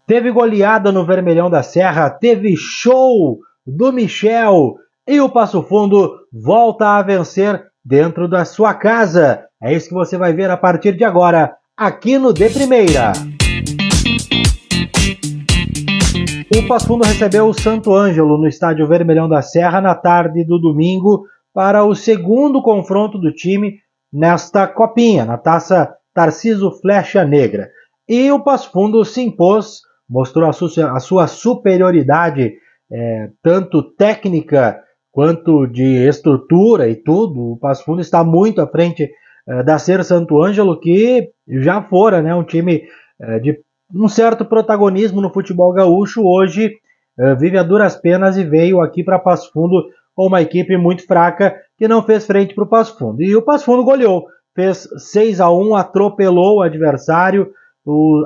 Teve goleada no Vermelhão da Serra, teve show do Michel e o Passo Fundo volta a vencer dentro da sua casa. É isso que você vai ver a partir de agora, aqui no De Primeira. O Passo Fundo recebeu o Santo Ângelo no estádio Vermelhão da Serra na tarde do domingo para o segundo confronto do time nesta copinha, na taça Tarciso Flecha Negra. E o Passo Fundo se impôs, mostrou a sua superioridade, tanto técnica quanto de estrutura e tudo. O Passo Fundo está muito à frente da Ser Santo Ângelo, que já fora, né, um time de um certo protagonismo no futebol gaúcho. Hoje vive a duras penas e veio aqui para Passo Fundo com uma equipe muito fraca que não fez frente para o Passo Fundo. E o Passo Fundo goleou, fez 6-1, atropelou o adversário.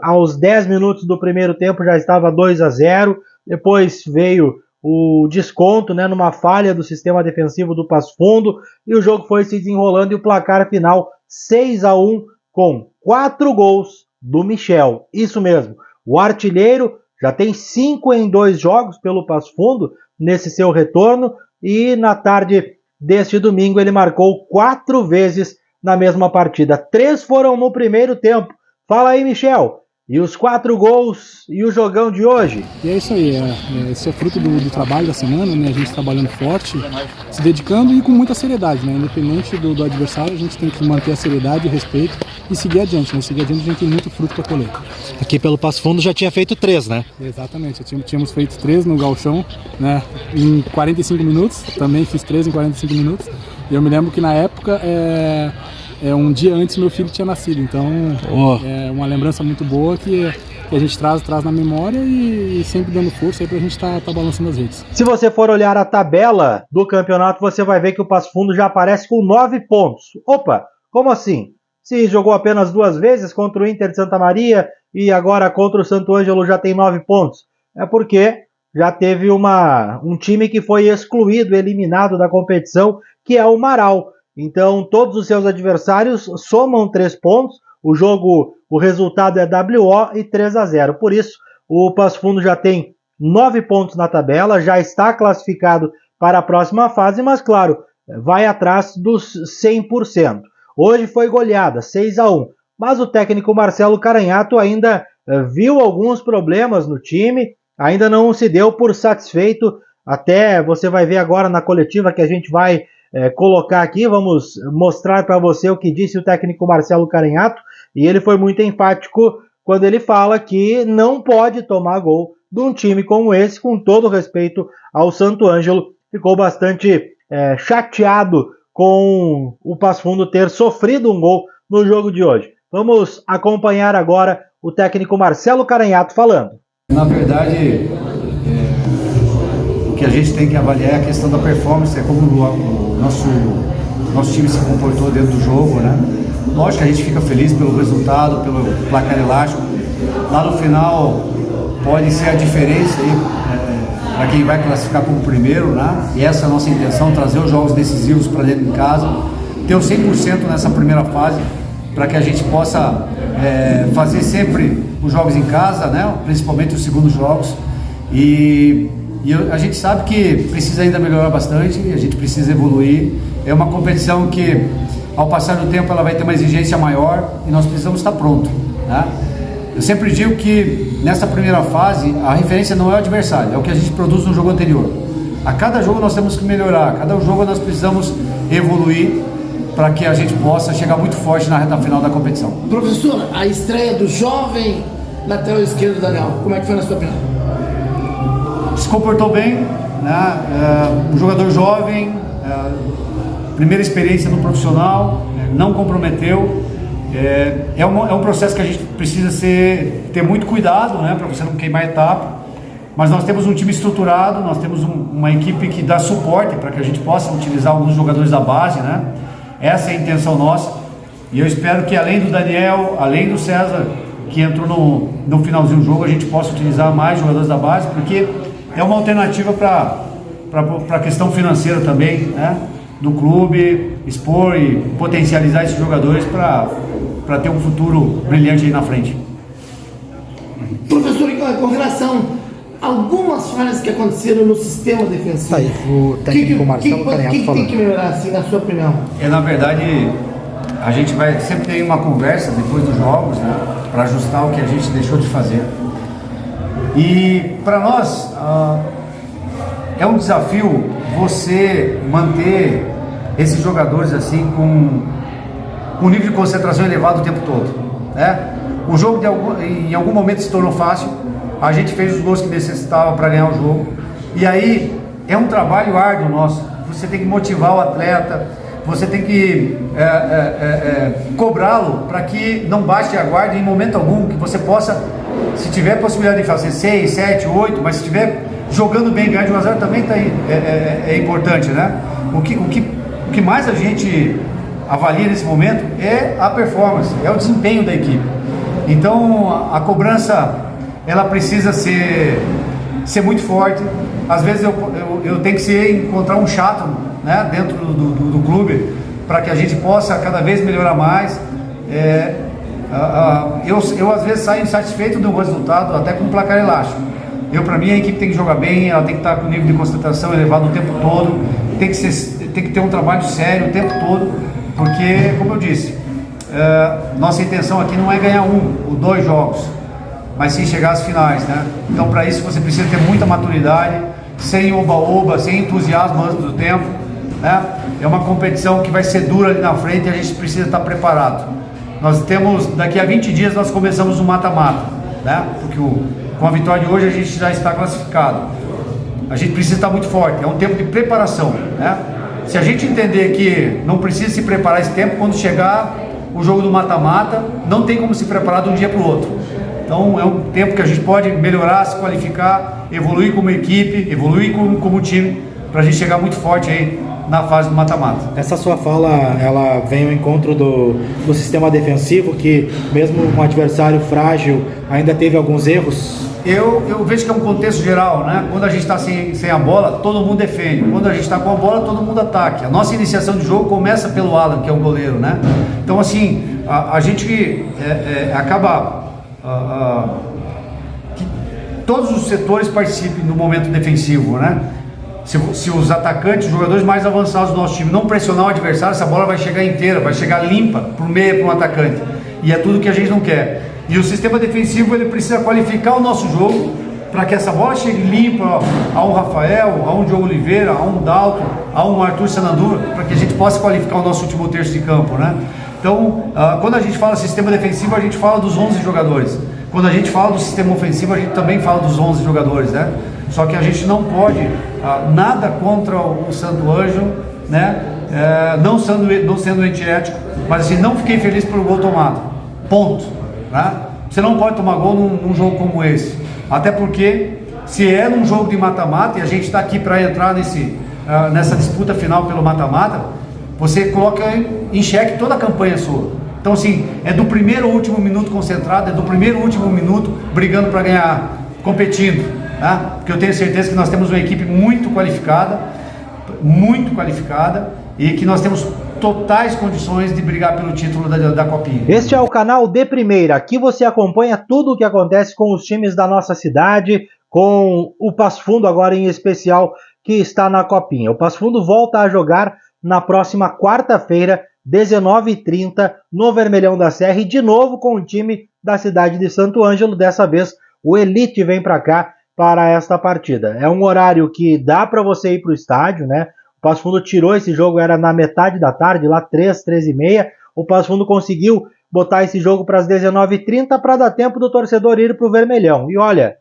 Aos 10 minutos do primeiro tempo já estava 2-0, depois veio o desconto, né, numa falha do sistema defensivo do Passo Fundo, e o jogo foi se desenrolando e o placar final 6-1 com 4 gols do Michel. Isso mesmo, o artilheiro já tem 5 em 2 jogos pelo Passo Fundo nesse seu retorno, e na tarde deste domingo ele marcou 4 vezes na mesma partida. 3 foram no primeiro tempo. Fala aí, Michel, e os 4 gols e o jogão de hoje? E é isso aí, esse é fruto do trabalho da semana, né? A gente trabalhando forte, se dedicando e com muita seriedade, né? Independente do adversário, a gente tem que manter a seriedade e o respeito e seguir adiante, né? Seguir adiante, a gente tem muito fruto para colher. Aqui pelo Passo Fundo já tinha feito 3, né? Exatamente, tínhamos feito 3 no gauchão, né? Em 45 minutos, também fiz 3 em 45 minutos, e eu me lembro que na época um dia antes meu filho tinha nascido, então é uma lembrança muito boa que a gente traz na memória e sempre dando força aí pra gente tá balançando as redes. Se você for olhar a tabela do campeonato, você vai ver que o Passo Fundo já aparece com 9 pontos. Opa, como assim? Se jogou apenas 2 vezes contra o Inter de Santa Maria e agora contra o Santo Ângelo já tem 9 pontos. É porque já teve um time que foi excluído, eliminado da competição, que é o Marau. Então, todos os seus adversários somam 3 pontos. O resultado é WO e 3-0. Por isso, o Passo Fundo já tem 9 pontos na tabela, já está classificado para a próxima fase, mas, claro, vai atrás dos 100%. Hoje foi goleada, 6-1. Mas o técnico Marcelo Caranhato ainda viu alguns problemas no time, ainda não se deu por satisfeito. Até você vai ver agora na coletiva que a gente vai colocar aqui, vamos mostrar para você o que disse o técnico Marcelo Caranhato, e ele foi muito enfático quando ele fala que não pode tomar gol de um time como esse, com todo respeito ao Santo Ângelo. Ficou bastante chateado com o Passo Fundo ter sofrido um gol no jogo de hoje. Vamos acompanhar agora o técnico Marcelo Caranhato falando. Na verdade, o que a gente tem que avaliar é a questão da performance, como o nosso time se comportou dentro do jogo, né? Lógico que a gente fica feliz pelo resultado, pelo placar elástico. Lá no final pode ser a diferença aí para quem vai classificar como primeiro, né? E essa é a nossa intenção, trazer os jogos decisivos para dentro de casa, ter o 100% nessa primeira fase, para que a gente possa fazer sempre os jogos em casa, né? Principalmente os segundos jogos. E a gente sabe que precisa ainda melhorar bastante, a gente precisa evoluir. É uma competição que, ao passar do tempo, ela vai ter uma exigência maior e nós precisamos estar prontos, né? Eu sempre digo que nessa primeira fase a referência não é o adversário, é o que a gente produz no jogo anterior. A cada jogo nós temos que melhorar, a cada jogo nós precisamos evoluir para que a gente possa chegar muito forte na reta final da competição. Professor, a estreia do jovem lateral esquerdo Daniel, como é que foi na sua opinião? Se comportou bem, né? Um jogador jovem, primeira experiência no profissional, não comprometeu. É um processo que a gente precisa ter muito cuidado, né, para você não queimar a etapa, mas nós temos um time estruturado, nós temos uma equipe que dá suporte para que a gente possa utilizar alguns jogadores da base, né? Essa é a intenção nossa, e eu espero que além do Daniel, além do César, que entrou no finalzinho do jogo, a gente possa utilizar mais jogadores da base, porque é uma alternativa para a questão financeira também, né, do clube, expor e potencializar esses jogadores para ter um futuro brilhante aí na frente. Professor, com relação a algumas falhas que aconteceram no sistema defensivo. Tá aí, o técnico Marcelo Caneato que falando. tem que melhorar, assim, na sua opinião? Na verdade, a gente vai sempre ter uma conversa depois dos jogos, né, para ajustar o que a gente deixou de fazer. E para nós é um desafio você manter esses jogadores assim com um nível de concentração elevado o tempo todo, né? O jogo em algum momento se tornou fácil, a gente fez os gols que necessitava para ganhar o jogo, e aí é um trabalho árduo nosso. Você tem que motivar o atleta, você tem que cobrá-lo para que não baixe a guarda em momento algum, que você possa, se tiver possibilidade de fazer 6, 7, 8, mas se estiver jogando bem, ganhar de 1-0 também tá aí, é importante, né? O que mais a gente avalia nesse momento é a performance, é o desempenho da equipe. Então a cobrança ela precisa ser muito forte. Às vezes eu tenho que encontrar um chato, né, dentro do clube, para que a gente possa cada vez melhorar mais. Eu às vezes saio insatisfeito do resultado, até com o placar elástico. Para mim a equipe tem que jogar bem, ela tem que estar com nível de concentração elevado o tempo todo, tem que ter um trabalho sério o tempo todo, porque, como eu disse, nossa intenção aqui não é ganhar 1 ou 2 jogos, mas sim chegar às finais, né? Então, para isso você precisa ter muita maturidade, sem oba-oba, sem entusiasmo antes do tempo, né? É uma competição que vai ser dura ali na frente e a gente precisa estar preparado. Nós temos, daqui a 20 dias nós começamos o mata-mata, né? Porque com a vitória de hoje a gente já está classificado. A gente precisa estar muito forte, é um tempo de preparação, né? Se a gente entender que não precisa se preparar esse tempo, quando chegar o jogo do mata-mata, não tem como se preparar de um dia para o outro. Então é um tempo que a gente pode melhorar, se qualificar, evoluir como equipe, evoluir como time, para a gente chegar muito forte aí na fase do mata-mata. Essa sua fala, ela vem ao encontro do sistema defensivo, que mesmo um adversário frágil ainda teve alguns erros? Eu vejo que é um contexto geral, né? Quando a gente está sem a bola, todo mundo defende. Quando a gente está com a bola, todo mundo ataca. A nossa iniciação de jogo começa pelo Alan, que é o goleiro, né? Então, assim, a gente acaba que todos os setores participem no momento defensivo, né? Se os atacantes, os jogadores mais avançados do nosso time não pressionar o adversário, essa bola vai chegar inteira, vai chegar limpa para o meio, para um atacante. E é tudo que a gente não quer. E o sistema defensivo ele precisa qualificar o nosso jogo para que essa bola chegue limpa a um Rafael, a um Diogo Oliveira, a um Dalton, a um Arthur Sanandu, para que a gente possa qualificar o nosso último terço de campo, né? Então, quando a gente fala sistema defensivo, a gente fala dos 11 jogadores. Quando a gente fala do sistema ofensivo, a gente também fala dos 11 jogadores, né? Só que a gente não pode nada contra o Santo Ângelo, né? Não sendo antiético, mas assim, não fiquei feliz pelo gol tomado. Ponto. Né? Você não pode tomar gol num jogo como esse. Até porque, se é num jogo de mata-mata, e a gente está aqui para entrar nessa disputa final pelo mata-mata, você coloca em xeque toda a campanha sua. Então, assim, é do primeiro ao último minuto concentrado, é do primeiro ao último minuto brigando para ganhar, competindo. Né? Porque eu tenho certeza que nós temos uma equipe muito qualificada e que nós temos totais condições de brigar pelo título da Copinha. Este é o canal De Primeira. Aqui você acompanha tudo o que acontece com os times da nossa cidade, com o Passo Fundo agora em especial, que está na Copinha. O Passo Fundo volta a jogar na próxima quarta-feira, 19h30, no Vermelhão da Serra, e de novo com o time da cidade de Santo Ângelo. Dessa vez o Elite vem para cá para esta partida. É um horário que dá para você ir para o estádio, né? O Passo Fundo tirou esse jogo, era na metade da tarde, lá 13h30. O Passo Fundo conseguiu botar esse jogo para as 19h30 para dar tempo do torcedor ir para o Vermelhão. E olha,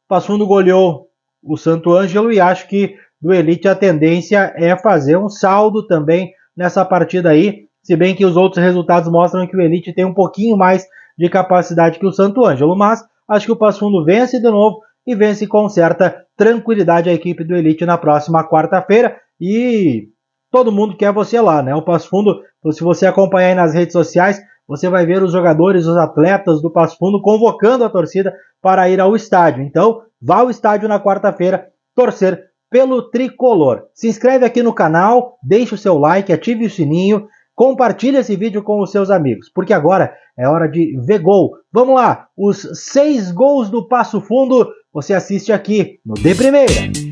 o Passo Fundo goleou o Santo Ângelo e acho que do Elite a tendência é fazer um saldo também nessa partida aí, se bem que os outros resultados mostram que o Elite tem um pouquinho mais de capacidade que o Santo Ângelo, mas acho que o Passo Fundo vence de novo e vence com certa tranquilidade a equipe do Elite na próxima quarta-feira. E todo mundo quer você lá, né? O Passo Fundo, se você acompanhar aí nas redes sociais, você vai ver os jogadores, os atletas do Passo Fundo convocando a torcida para ir ao estádio. Então, vá ao estádio na quarta-feira torcer pelo tricolor. Se inscreve aqui no canal, deixe o seu like, ative o sininho, compartilhe esse vídeo com os seus amigos, porque agora é hora de ver gol. Vamos lá, os 6 gols do Passo Fundo você assiste aqui no De Primeira.